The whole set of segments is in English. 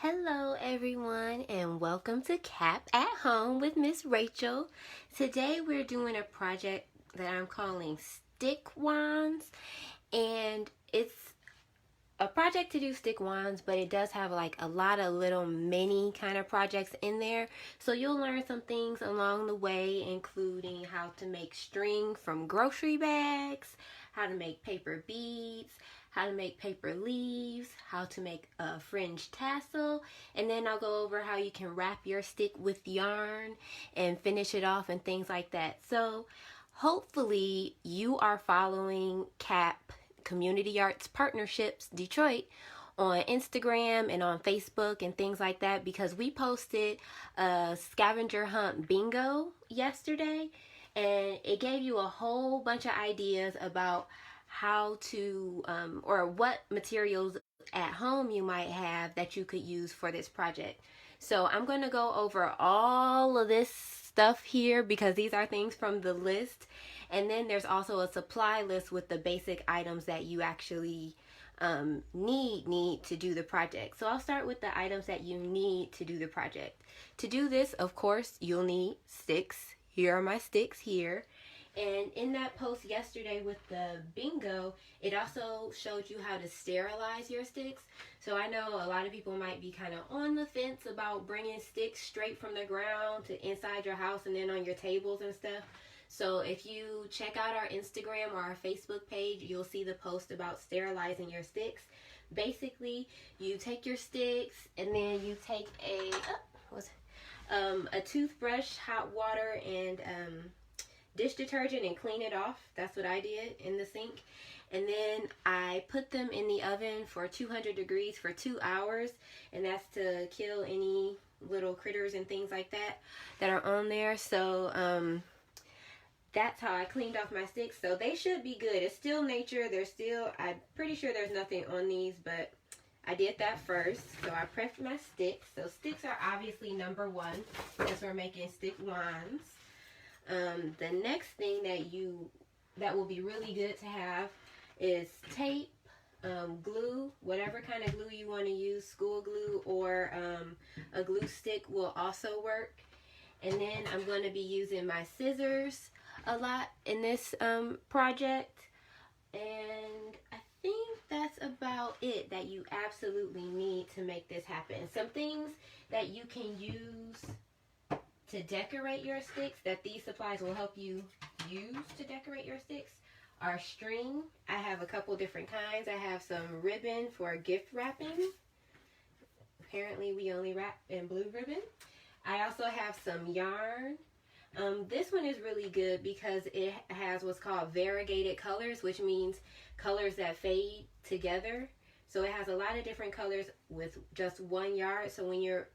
Hello everyone and welcome to Cap at Home with Miss Rachel. Today we're doing a project that I'm calling stick wands, and it's a project to do stick wands, but it does have like a lot of little mini kind of projects in there. So you'll learn some things along the way, including how to make string from grocery bags, how to make paper beads, how to make paper leaves, how to make a fringe tassel, and then I'll go over how you can wrap your stick with yarn and finish it off and things like that. So hopefully you are following CAP, Community Arts Partnerships Detroit, on Instagram and on Facebook and things like that, because we posted a scavenger hunt bingo yesterday, and it gave you a whole bunch of ideas about how to or what materials at home you might have that you could use for this project. So I'm going to go over all of this stuff here because these are things from the list, and then there's also a supply list with the basic items that you actually need to do the project. So I'll start with the items that you need to do the project. To do this, of course, you'll need sticks. Here are my sticks here. And in that post yesterday with the bingo, it also showed you how to sterilize your sticks. So I know a lot of people might be kind of on the fence about bringing sticks straight from the ground to inside your house and then on your tables and stuff. So if you check out our Instagram or our Facebook page, you'll see the post about sterilizing your sticks. Basically, you take your sticks and then you take a toothbrush, hot water, and dish detergent and clean it off. That's what I did in the sink. And then I put them in the oven for 200 degrees for 2 hours, and that's to kill any little critters and things like that that are on there. So that's how I cleaned off my sticks. So they should be good. It's still nature. I'm pretty sure there's nothing on these, but I did that first. So I prepped my sticks. So sticks are obviously number one since we're making stick wands. The next thing that will be really good to have is tape, glue, whatever kind of glue you want to use, school glue or a glue stick will also work. And then I'm going to be using my scissors a lot in this project, and I think that's about it that you absolutely need to make this happen. Some things that you can use to decorate your sticks that these supplies will help you use to decorate your sticks are string. I have a couple different kinds. I have some ribbon for gift wrapping. Apparently we only wrap in blue ribbon. I also have some yarn. This one is really good because it has what's called variegated colors, which means colors that fade together. So it has a lot of different colors with just one yarn. So when you're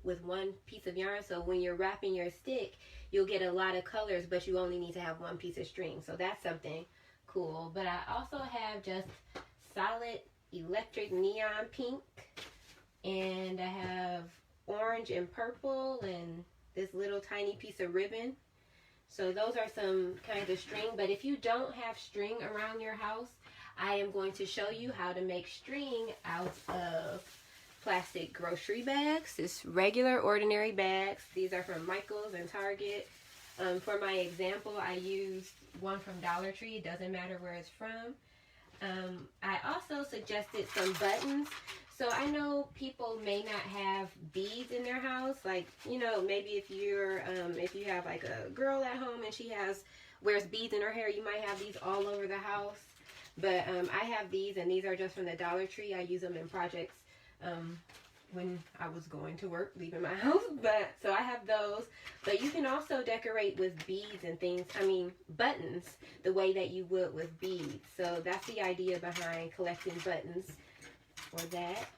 with one piece of yarn, so when you're wrapping your stick, you'll get a lot of colors, but you only need to have one piece of string. So that's something cool. But I also have just solid electric neon pink, and I have orange and purple, and this little tiny piece of ribbon. So those are some kinds of string. But if you don't have string around your house, I am going to show you how to make string out of plastic grocery bags. Just regular ordinary bags. These are from Michael's and Target. For my example, I used one from Dollar Tree. It doesn't matter where it's from. I also suggested some buttons. So I know people may not have beads in their house. Like, you know, maybe if you have like a girl at home and she wears beads in her hair, you might have these all over the house. But I have these, and these are just from the Dollar Tree. I use them in projects when I was going to work, leaving my house. But so I have those. But you can also decorate with beads and things. I mean, buttons, the way that you would with beads. So that's the idea behind collecting buttons for that.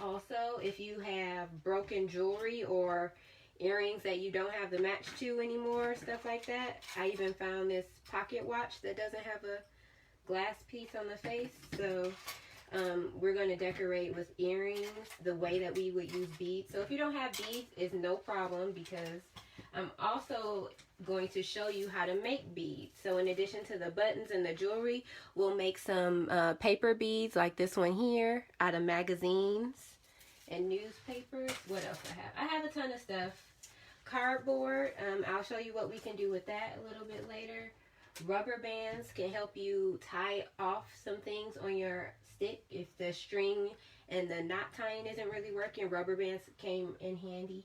Also, if you have broken jewelry or earrings that you don't have the match to anymore, stuff like that. I even found this pocket watch that doesn't have a glass piece on the face. So we're going to decorate with earrings the way that we would use beads. So if you don't have beads, it's no problem, because I'm also going to show you how to make beads. So in addition to the buttons and the jewelry, we'll make some paper beads like this one here out of magazines. and newspapers. What else I have? I have a ton of stuff. Cardboard. I'll show you what we can do with that a little bit later. Rubber bands can help you tie off some things on your stick. If the string and the knot tying isn't really working, rubber bands came in handy.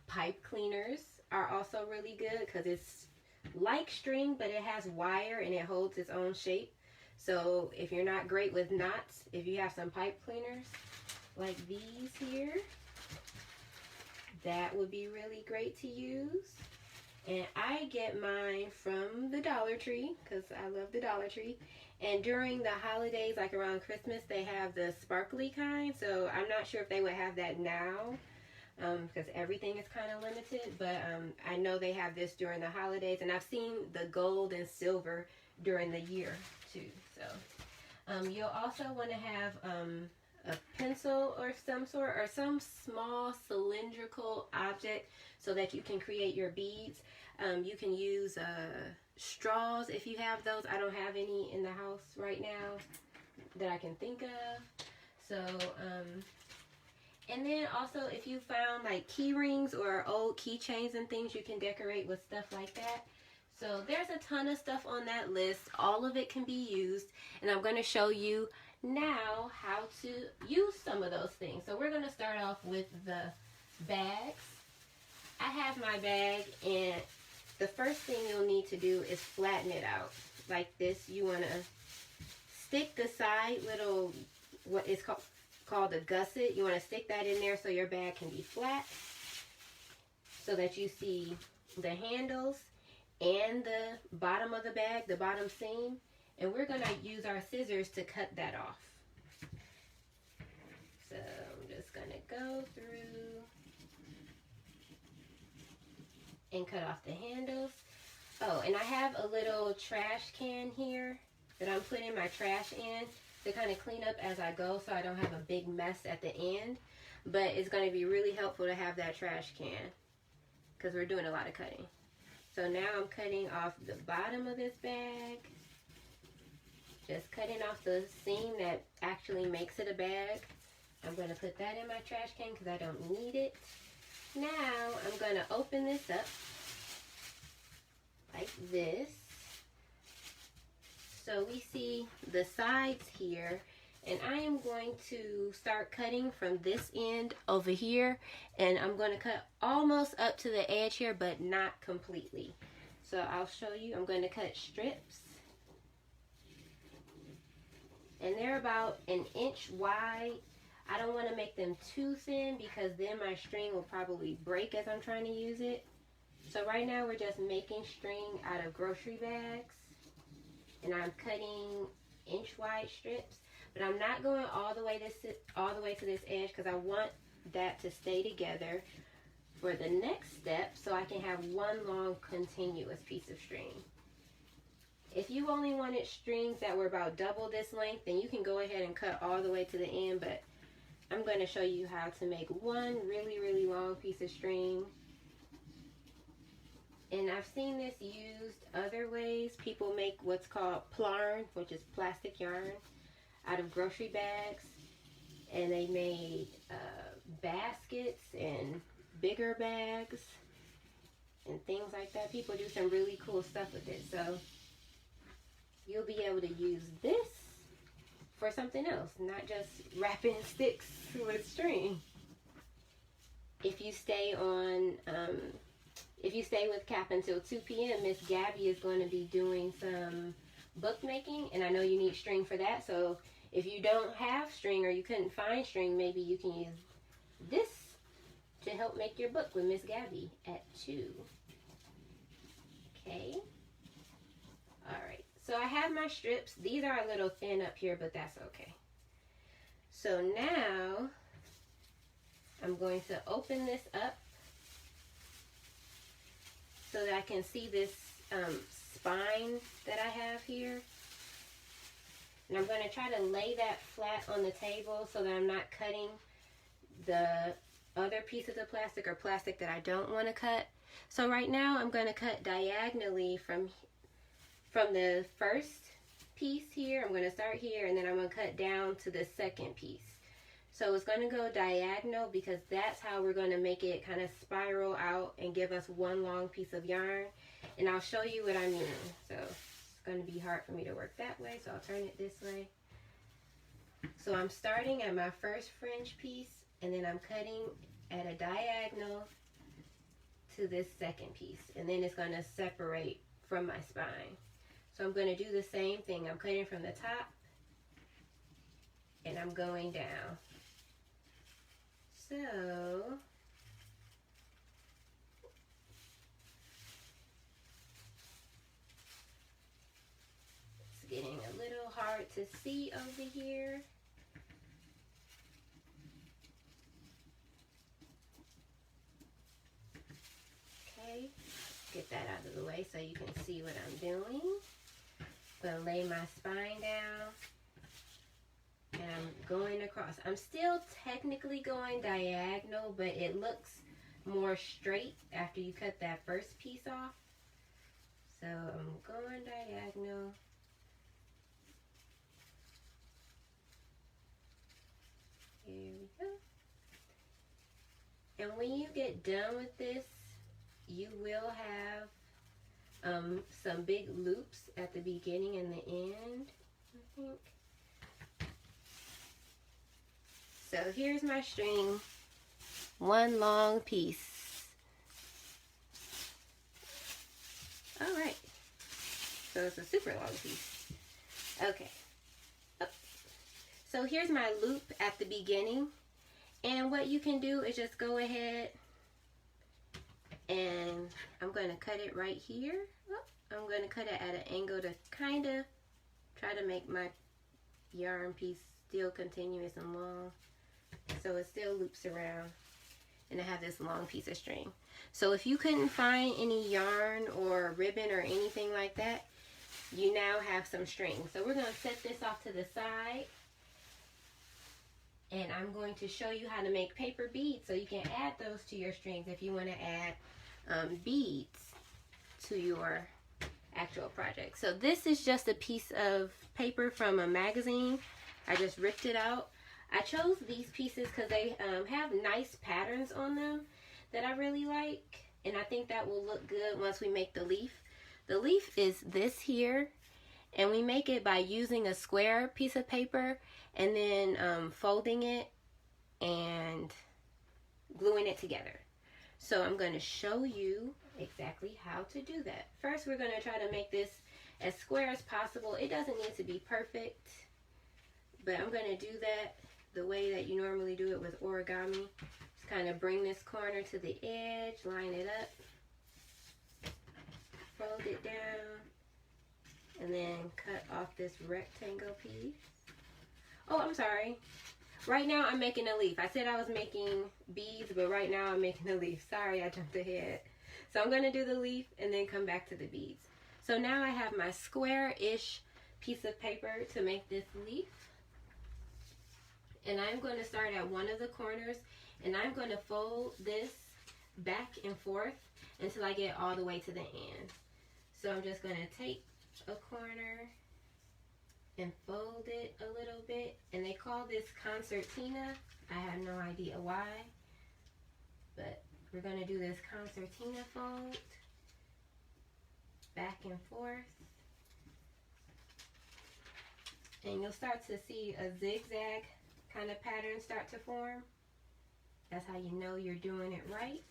Pipe cleaners are also really good because it's like string, but it has wire and it holds its own shape. So if you're not great with knots, if you have some pipe cleaners like these here, that would be really great to use. And I get mine from the Dollar Tree because I love the Dollar Tree. And during the holidays, like around Christmas, they have the sparkly kind. So I'm not sure if they would have that now because everything is kind of limited. But I know they have this during the holidays. And I've seen the gold and silver during the year too. So you'll also want to have a pencil or some sort, or some small cylindrical object so that you can create your beads. You can use straws if you have those. I don't have any in the house right now that I can think of. So, and then also if you found like key rings or old keychains and things, you can decorate with stuff like that. So there's a ton of stuff on that list. All of it can be used, and I'm going to show you now how to use some of those things. So we're going to start off with the bags. I have my bag, and the first thing you'll need to do is flatten it out like this. You want to stick the side little, what is called a gusset. You want to stick that in there so your bag can be flat, so that you see the handles and the bottom of the bag, the bottom seam. And we're going to use our scissors to cut that off. So I'm just going to go through and cut off the handles. Oh, and I have a little trash can here that I'm putting my trash in to kind of clean up as I go so I don't have a big mess at the end. But it's going to be really helpful to have that trash can because we're doing a lot of cutting. So now I'm cutting off the bottom of this bag. Just cutting off the seam that actually makes it a bag. I'm going to put that in my trash can because I don't need it. Now I'm going to open this up like this. So we see the sides here, and I am going to start cutting from this end over here, and I'm going to cut almost up to the edge here, but not completely. So I'll show you. I'm going to cut strips, and they're about 1 inch wide. I don't want to make them too thin because then my string will probably break as I'm trying to use it. So right now we're just making string out of grocery bags, and I'm cutting inch wide strips. But I'm not going all the way to this edge because I want that to stay together for the next step so I can have one long continuous piece of string. If you only wanted strings that were about double this length, then you can go ahead and cut all the way to the end, but I'm going to show you how to make one really, really long piece of string. And I've seen this used other ways. People make what's called plarn, which is plastic yarn, out of grocery bags, and they made baskets and bigger bags and things like that. People do some really cool stuff with it. So you'll be able to use this for something else, not just wrapping sticks with string. If you stay on, if you stay with Cap until 2 p.m., Miss Gabby is going to be doing some bookmaking, and I know you need string for that. So if you don't have string or you couldn't find string, maybe you can use this to help make your book with Miss Gabby at 2. Okay. All right. So I have my strips. These are a little thin up here, but that's okay. So now I'm going to open this up so that I can see this spine that I have here. And I'm going to try to lay that flat on the table so that I'm not cutting the other pieces of plastic or plastic that I don't want to cut. So right now I'm going to cut diagonally from the first piece here. I'm going to start here, and then I'm going to cut down to the second piece. So it's going to go diagonal because that's how we're going to make it kind of spiral out and give us one long piece of yarn. And I'll show you what I mean. So it's going to be hard for me to work that way, so I'll turn it this way. So I'm starting at my first fringe piece, and then I'm cutting at a diagonal to this second piece, and then it's going to separate from my spine. So I'm going to do the same thing. I'm cutting from the top, and I'm going down. So it's getting a little hard to see over here. Okay, get that out of the way so you can see what I'm doing. I'm going to lay my spine down. And I'm going across. I'm still technically going diagonal, but it looks more straight after you cut that first piece off. So I'm going diagonal. Here we go. And when you get done with this, you will have some big loops at the beginning and the end, I think. So here's my string, one long piece. All right, so it's a super long piece. Okay, so here's my loop at the beginning, and what you can do is just go ahead and I'm going to cut it right here. I'm going to cut it at an angle to kind of try to make my yarn piece still continuous and long. So it still loops around, and I have this long piece of string. So if you couldn't find any yarn or ribbon or anything like that, you now have some string. So we're going to set this off to the side, and I'm going to show you how to make paper beads so you can add those to your strings if you want to add beads to your actual project. So this is just a piece of paper from a magazine. I just ripped it out. I chose these pieces because they have nice patterns on them that I really like, and I think that will look good once we make the leaf. The leaf is this here, and we make it by using a square piece of paper and then folding it and gluing it together. So I'm going to show you exactly how to do that. First, we're going to try to make this as square as possible. It doesn't need to be perfect, but I'm going to do that the way that you normally do it with origami. Just kind of bring this corner to the edge, line it up, fold it down, and then cut off this rectangle piece. Oh, I'm sorry. Right now I'm making a leaf. I said I was making beads, but right now I'm making a leaf. Sorry, I jumped ahead. So I'm going to do the leaf and then come back to the beads. So now I have my square-ish piece of paper to make this leaf. And I'm going to start at one of the corners, and I'm going to fold this back and forth until I get all the way to the end. So I'm just going to take a corner and fold it a little bit, and they call this concertina. I have no idea why, but we're going to do this concertina fold back and forth, and you'll start to see a zigzag kind of pattern start to form. That's how you know you're doing it right.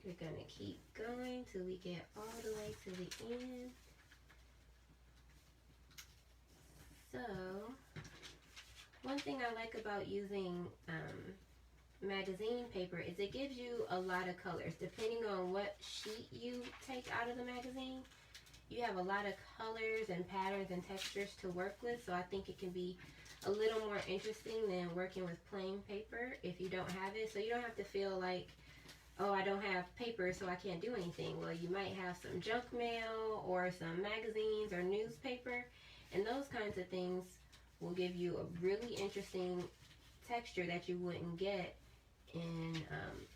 We're going to keep going till we get all the way to the end. So, one thing I like about using magazine paper is it gives you a lot of colors. Depending on what sheet you take out of the magazine, you have a lot of colors and patterns and textures to work with, so I think it can be a little more interesting than working with plain paper if you don't have it. So you don't have to feel like, oh, I don't have paper, so I can't do anything. Well, you might have some junk mail or some magazines or newspaper, and those kinds of things will give you a really interesting texture that you wouldn't get in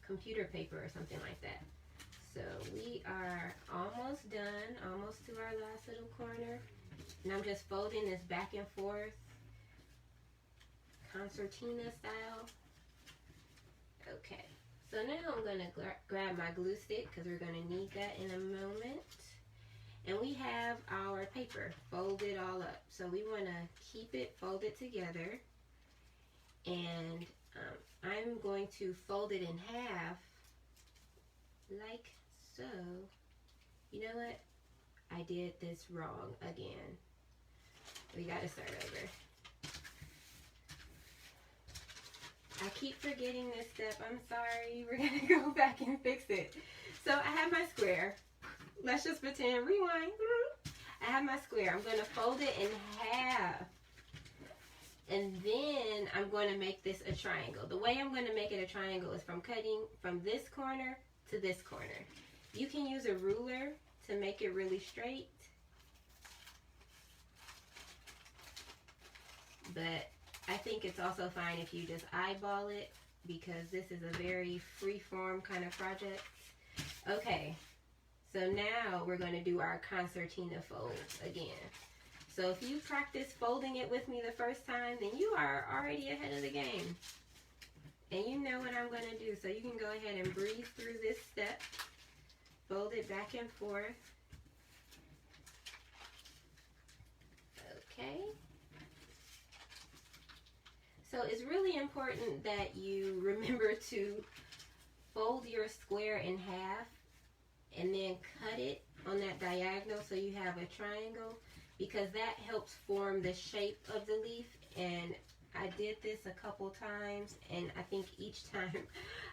computer paper or something like that. So we are almost done, almost to our last little corner. And I'm just folding this back and forth concertina style. Okay, so now I'm going to grab my glue stick because we're going to need that in a moment. And we have our paper folded all up. So we want to keep it folded together. And I'm going to fold it in half like so. You know what? I did this wrong again. We gotta start over. I keep forgetting this step. I'm sorry. We're gonna go back and fix it. So I have my square. Let's just pretend, rewind. I have my square. I'm gonna fold it in half. And then I'm going to make this a triangle. The way I'm going to make it a triangle is from cutting from this corner to this corner. You can use a ruler to make it really straight. But I think it's also fine if you just eyeball it because this is a very free-form kind of project. Okay, so now we're going to do our concertina folds again. So if you practice folding it with me the first time, then you are already ahead of the game. And you know what I'm going to do. So you can go ahead and breeze through this step. Fold it back and forth. Okay. So it's really important that you remember to fold your square in half and then cut it on that diagonal so you have a triangle, because that helps form the shape of the leaf. And I did this a couple times, and I think each time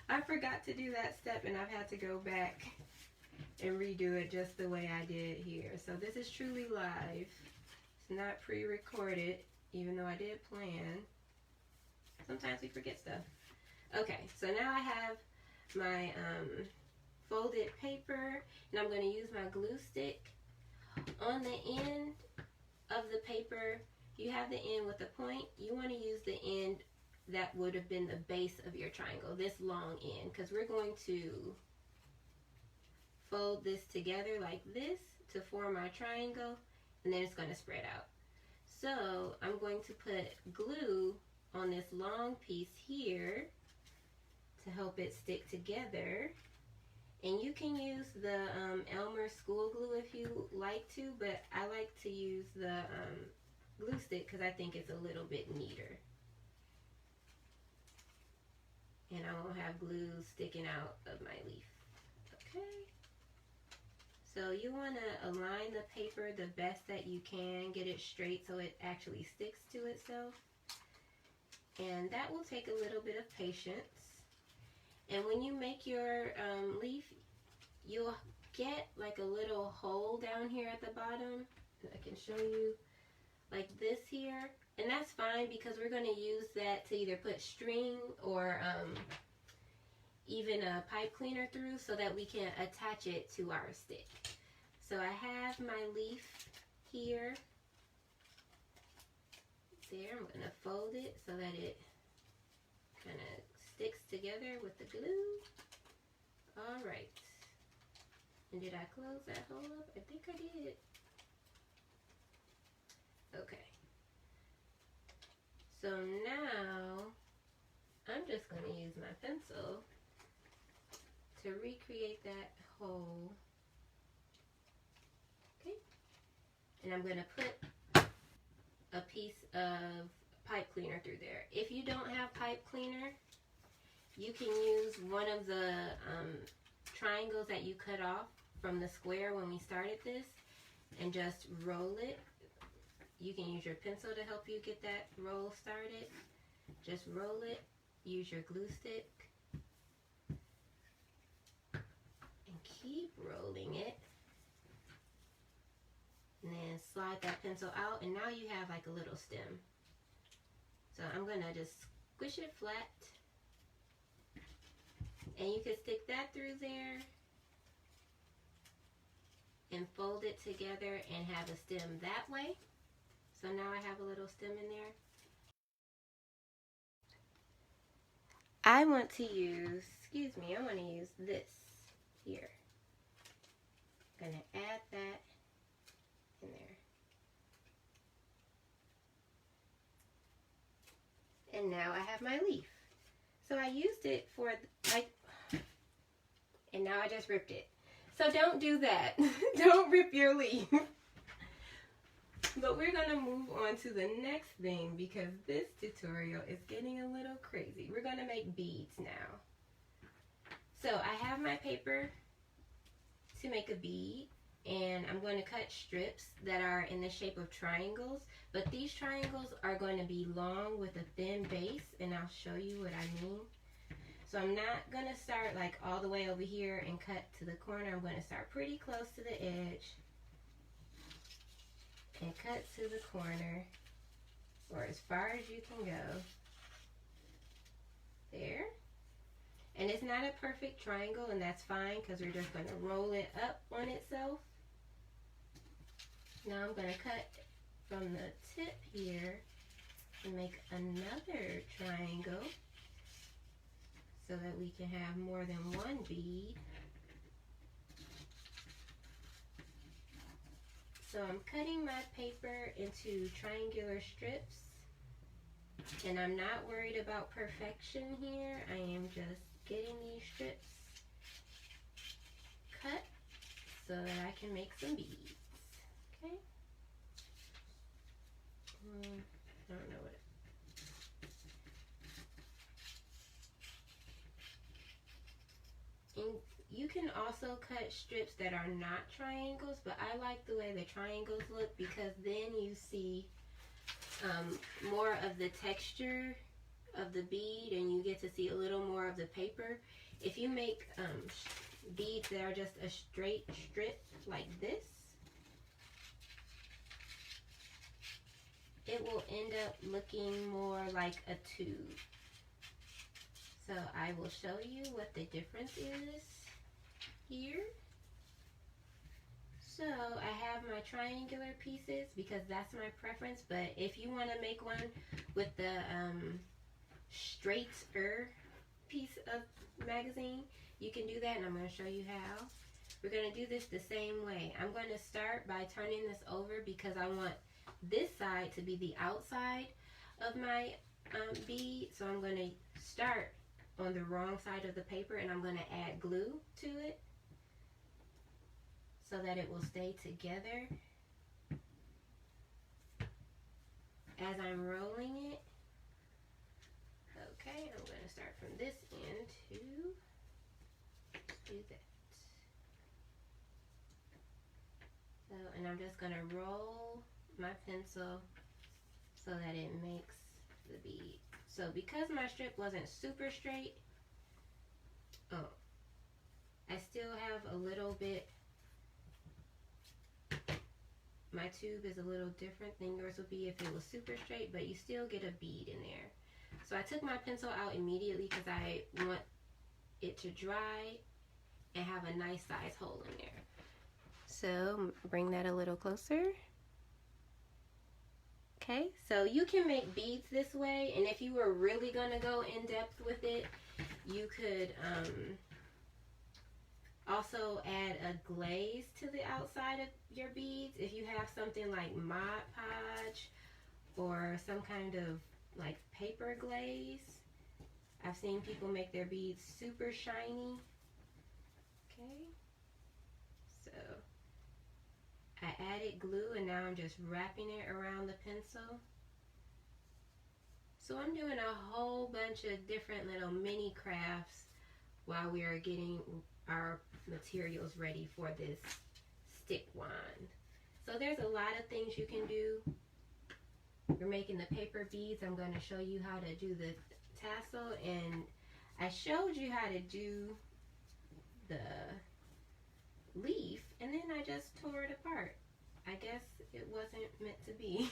I forgot to do that step, and I've had to go back and redo it just the way I did here. So this is truly live. It's not pre-recorded, even though I did plan. Sometimes we forget stuff. Okay, so now I have my folded paper, and I'm going to use my glue stick. On the end of the paper, you have the end with the point. You want to use the end that would have been the base of your triangle, this long end, because we're going to fold this together like this to form our triangle, and then it's going to spread out. So I'm going to put glue on this long piece here to help it stick together. And you can use the Elmer school glue if you like to, but I like to use the glue stick because I think it's a little bit neater. And I won't have glue sticking out of my leaf. Okay. So you want to align the paper the best that you can, get it straight so it actually sticks to itself. And that will take a little bit of patience. And when you make your leaf, you'll get like a little hole down here at the bottom. I can show you like this here. And that's fine because we're going to use that to either put string or even a pipe cleaner through so that we can attach it to our stick. So I have my leaf here. There, I'm going to fold it so that it kind of sticks together with the glue. All right. And did I close that hole up? I think I did. Okay. So now I'm just going to use my pencil to recreate that hole. Okay. And I'm going to put a piece of pipe cleaner through there. If you don't have pipe cleaner, you can use one of the triangles that you cut off from the square when we started this and just roll it. You can use your pencil to help you get that roll started. Just roll it, use your glue stick, and keep rolling it. And then slide that pencil out, and now you have like a little stem. So I'm gonna just squish it flat. And you can stick that through there and fold it together and have a stem that way. So now I have a little stem in there. I want to use, I want to use this here. I'm going to add that in And now I have my leaf. So I used it for like, and now I just ripped it. So don't do that. Don't rip your leaf. But we're gonna move on to the next thing because this tutorial is getting a little crazy. We're gonna make beads now. So I have my paper to make a bead, and I'm going to cut strips that are in the shape of triangles, but these triangles are going to be long with a thin base, and I'll show you what I mean. So I'm not going to start like all the way over here and cut to the corner. I'm going to start pretty close to the edge and cut to the corner, or as far as you can go. There. And it's not a perfect triangle, and that's fine because we're just going to roll it up on itself. Now I'm going to cut from the tip here and make another triangle so that we can have more than one bead. So I'm cutting my paper into triangular strips, and I'm not worried about perfection here. I am just getting these strips cut so that I can make some beads. Okay? I don't know what and you can also cut strips that are not triangles, but I like the way the triangles look because then you see more of the texture of the bead, and you get to see a little more of the paper. If you make beads that are just a straight strip like this, it will end up looking more like a tube. So I will show you what the difference is here. So I have my triangular pieces because that's my preference, but if you want to make one with the straighter piece of magazine, you can do that, and I'm going to show you how. We're going to do this the same way. I'm going to start by turning this over because I want this side to be the outside of my bead. So I'm going to start on the wrong side of the paper, and I'm going to add glue to it so that it will stay together as I'm rolling it. Okay, I'm going to start from this end to do that. So, and I'm just going to roll my pencil so that it makes the bead. So because my strip wasn't super straight, I still have a little bit, my tube is a little different than yours would be if it was super straight, but you still get a bead in there. So I took my pencil out immediately because I want it to dry and have a nice size hole in there. So bring that a little closer. Okay, so you can make beads this way, and if you were really gonna go in depth with it, you could also add a glaze to the outside of your beads. If you have something like Mod Podge or some kind of like paper glaze, I've seen people make their beads super shiny. Okay, so I added glue, and now I'm just wrapping it around the pencil. So I'm doing a whole bunch of different little mini crafts while we are getting our materials ready for this stick wand. So there's a lot of things you can do. We're making the paper beads. I'm going to show you how to do the tassel, and I showed you how to do the leaf, and then I just tore it apart. I guess it wasn't meant to be.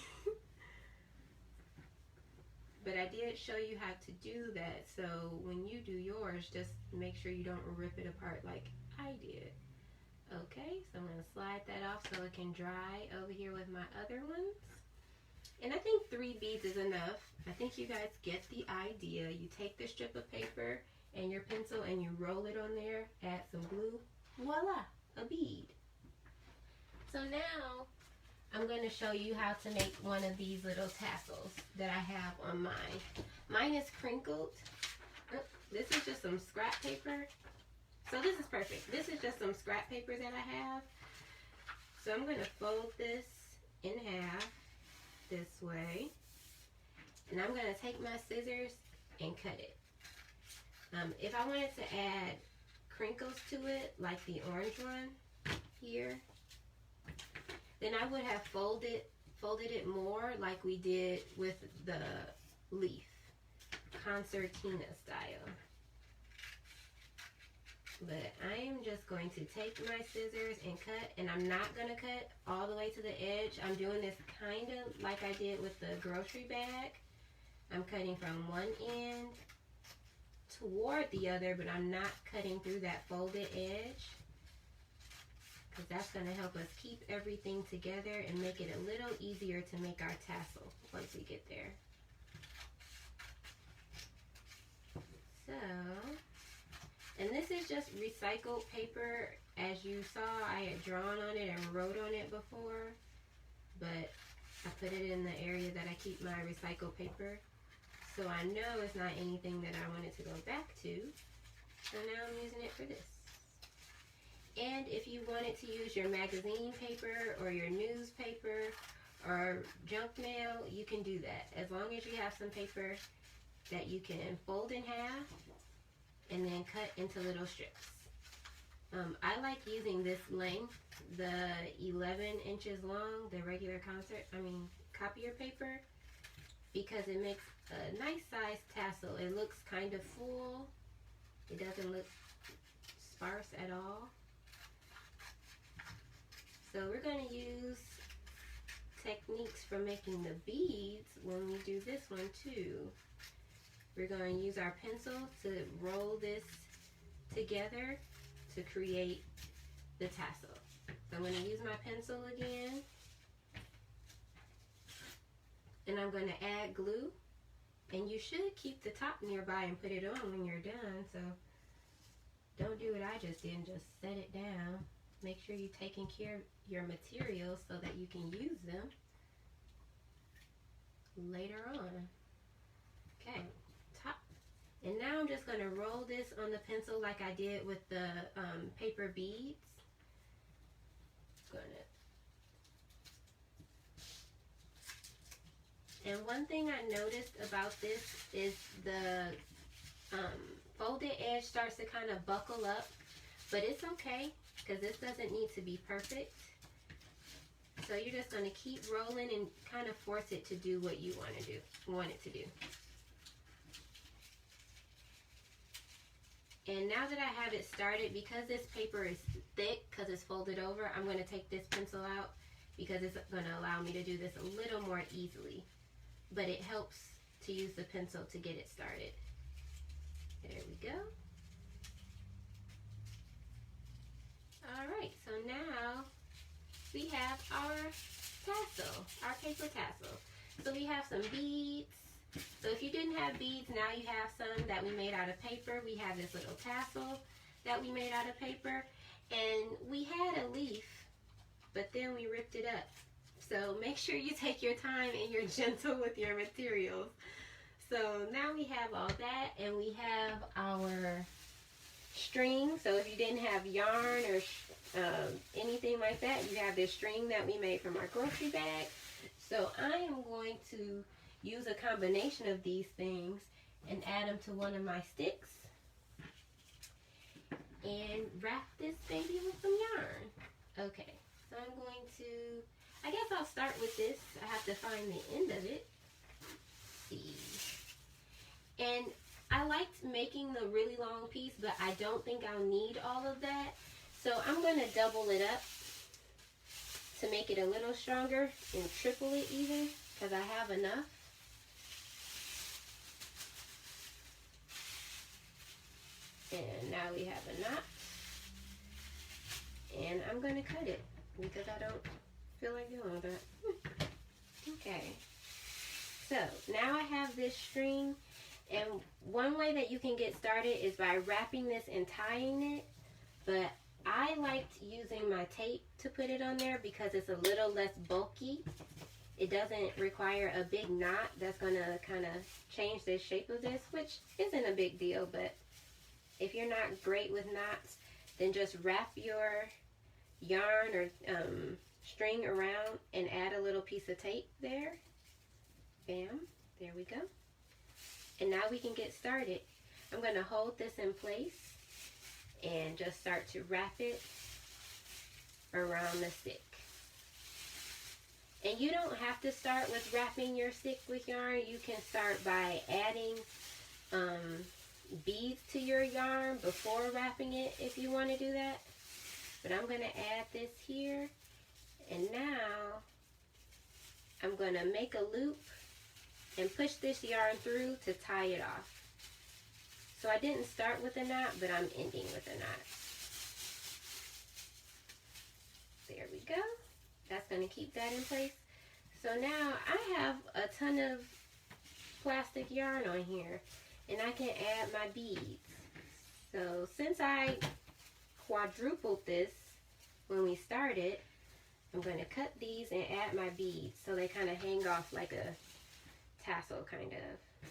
But I did show you how to do that, so when you do yours, just make sure you don't rip it apart like I did. Okay, so I'm going to slide that off so it can dry over here with my other ones. And I think 3 beads is enough. I think you guys get the idea. You take the strip of paper and your pencil and you roll it on there, add some glue, voila, a bead. So now I'm going to show you how to make one of these little tassels that I have on mine. Mine is crinkled. Oh, this is just some scrap paper. So this is perfect. This is just some scrap paper that I have. So I'm going to fold this in half this way. And I'm going to take my scissors and cut it. If I wanted to add crinkles to it, like the orange one here, then I would have folded it more like we did with the leaf, concertina style. But I am just going to take my scissors and cut, and I'm not going to cut all the way to the edge. I'm doing this kind of like I did with the grocery bag. I'm cutting from one end toward the other, but I'm not cutting through that folded edge, because that's going to help us keep everything together and make it a little easier to make our tassel once we get there. So, and this is just recycled paper. As you saw, I had drawn on it and wrote on it before, but I put it in the area that I keep my recycled paper. So I know it's not anything that I wanted to go back to. So now I'm using it for this. And if you wanted to use your magazine paper or your newspaper or junk mail, you can do that. As long as you have some paper that you can fold in half and then cut into little strips. I like using this length, the 11 inches long, the regular copier paper, because it makes a nice size tassel. It looks kind of full. It doesn't look sparse at all. So we're going to use techniques for making the beads when we do this one too. We're going to use our pencil to roll this together to create the tassel. So I'm going to use my pencil again. And I'm going to add glue. And you should keep the top nearby and put it on when you're done. So don't do what I just did and just set it down. Make sure you're taking care of your materials so that you can use them later on. Okay, top. And now I'm just going to roll this on the pencil like I did with the paper beads. And one thing I noticed about this is the folded edge starts to kind of buckle up, but it's okay because this doesn't need to be perfect. So you're just going to keep rolling and kind of force it to do what you want it to do. And now that I have it started, because this paper is thick because it's folded over, I'm going to take this pencil out because it's going to allow me to do this a little more easily. But it helps to use the pencil to get it started. There we go. Alright, so now we have our tassel, our paper tassel. So we have some beads. So if you didn't have beads, now you have some that we made out of paper. We have this little tassel that we made out of paper. And we had a leaf, but then we ripped it up. So make sure you take your time and you're gentle with your materials. So now we have all that, and we have our string. So if you didn't have yarn or anything like that, you have this string that we made from our grocery bag. So I am going to use a combination of these things and add them to one of my sticks and wrap this baby with some yarn. Okay, so I'm going to, I guess I'll start with this. I have to find the end of it. Let's see. And I liked making the really long piece, but I don't think I'll need all of that. So I'm going to double it up to make it a little stronger and triple it even, because I have enough. And now we have a knot. And I'm going to cut it because I don't feel like doing all that. Okay. So now I have this string. And one way that you can get started is by wrapping this and tying it. But I liked using my tape to put it on there because it's a little less bulky. It doesn't require a big knot that's going to kind of change the shape of this, which isn't a big deal, but if you're not great with knots, then just wrap your yarn or string around and add a little piece of tape there. Bam, there we go. And now we can get started. I'm going to hold this in place and just start to wrap it around the stick. And you don't have to start with wrapping your stick with yarn. You can start by adding beads to your yarn before wrapping it if you want to do that. But I'm going to add this here. And now I'm going to make a loop and push this yarn through to tie it off. So I didn't start with a knot, but I'm ending with a knot. There we go. That's going to keep that in place. So now I have a ton of plastic yarn on here, and I can add my beads. So since I quadrupled this when we started, I'm going to cut these and add my beads so they kind of hang off like a tassel kind of.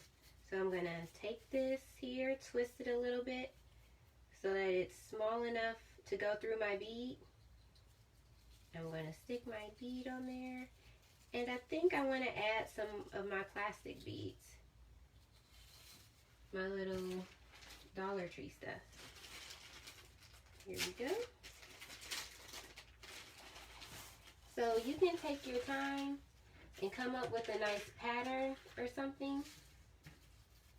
So I'm going to take this here, twist it a little bit so that it's small enough to go through my bead. I'm going to stick my bead on there. And I think I want to add some of my plastic beads. My little Dollar Tree stuff. Here we go. So you can take your time and come up with a nice pattern or something.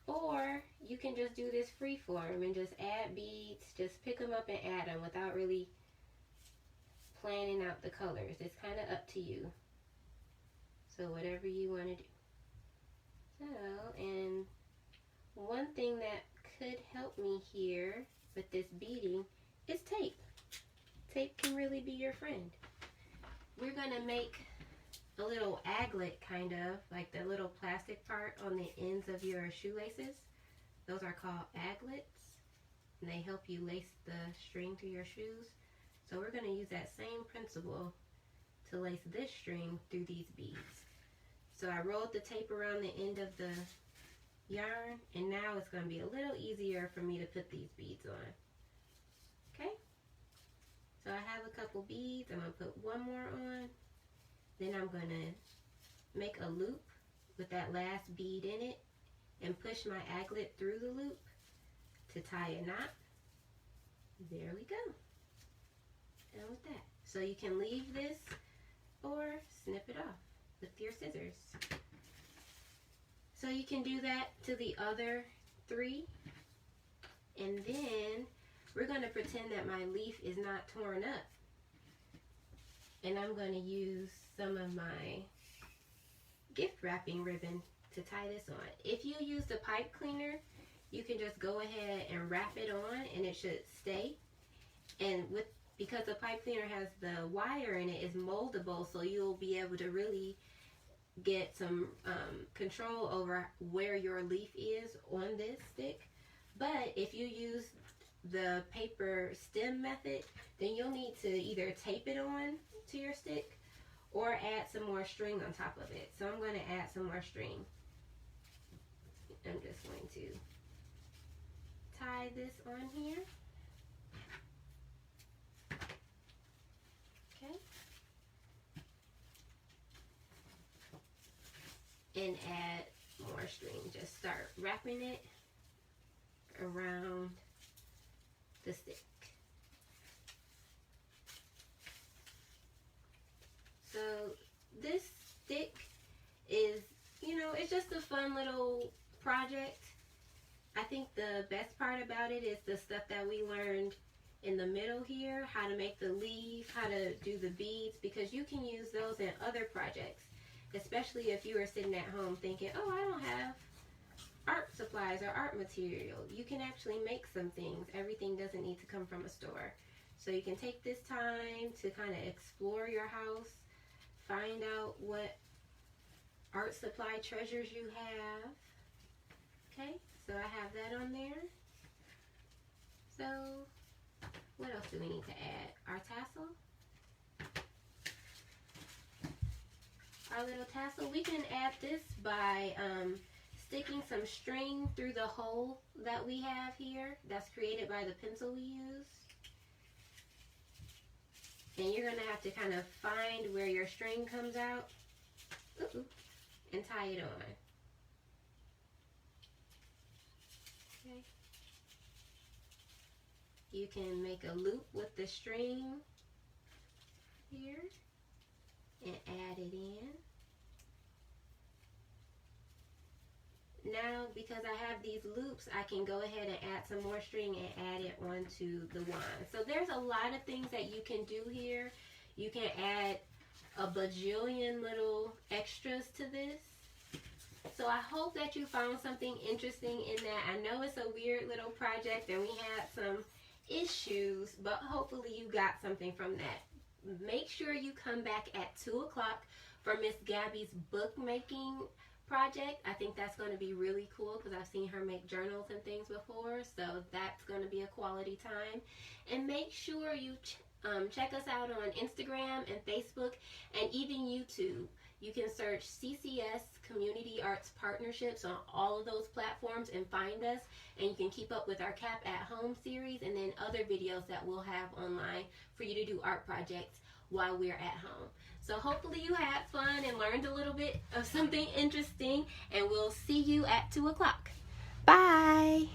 Or you can just do this free form and just add beads. Just pick them up and add them without really planning out the colors. It's kind of up to you. So whatever you want to do. So, and one thing that could help me here with this beading is tape. Tape can really be your friend. We're going to make a little aglet kind of, like the little plastic part on the ends of your shoelaces. Those are called aglets, and they help you lace the string to your shoes. So we're going to use that same principle to lace this string through these beads. So I rolled the tape around the end of the yarn, and now it's going to be a little easier for me to put these beads on. Okay? So I have a couple beads. I'm going to put one more on. Then I'm going to make a loop with that last bead in it and push my aglet through the loop to tie a knot. There we go. Done with that. So you can leave this or snip it off with your scissors. So you can do that to the other three. And then we're going to pretend that my leaf is not torn up. And I'm going to use some of my gift wrapping ribbon to tie this on. If you use the pipe cleaner, you can just go ahead and wrap it on and it should stay. And because the pipe cleaner has the wire in it, it's moldable, so you'll be able to really get some control over where your leaf is on this stick. But if you use the paper stem method, then you'll need to either tape it on to your stick or add some more string on top of it. So I'm going to add some more string. I'm just going to tie this on here. Okay. And add more string. Just start wrapping it around the stick. So this stick is, it's just a fun little project. I think the best part about it is the stuff that we learned in the middle here, how to make the leaf, how to do the beads, because you can use those in other projects, especially if you are sitting at home thinking, oh, I don't have art supplies or art material. You can actually make some things. Everything doesn't need to come from a store. So you can take this time to kind of explore your house, find out what art supply treasures you have. Okay, so I have that on there. So What else do we need to add? Our tassel. Our little tassel. We can add this by sticking some string through the hole that we have here that's created by the pencil we use. And you're going to have to kind of find where your string comes out and tie it on. Okay. You can make a loop with the string here and add it in. Now, because I have these loops, I can go ahead and add some more string and add it onto the wand. So there's a lot of things that you can do here. You can add a bajillion little extras to this. So I hope that you found something interesting in that. I know it's a weird little project and we had some issues, but hopefully you got something from that. Make sure you come back at 2 o'clock for Miss Gabby's bookmaking project. I think that's going to be really cool because I've seen her make journals and things before, so that's going to be a quality time. And make sure you check us out on Instagram and Facebook and even YouTube. You can search CCS Community Arts Partnerships on all of those platforms and find us, and you can keep up with our Cap at Home series and then other videos that we'll have online for you to do art projects while we're at home. So hopefully you had fun and learned a little bit of something interesting, and we'll see you at 2 o'clock. Bye!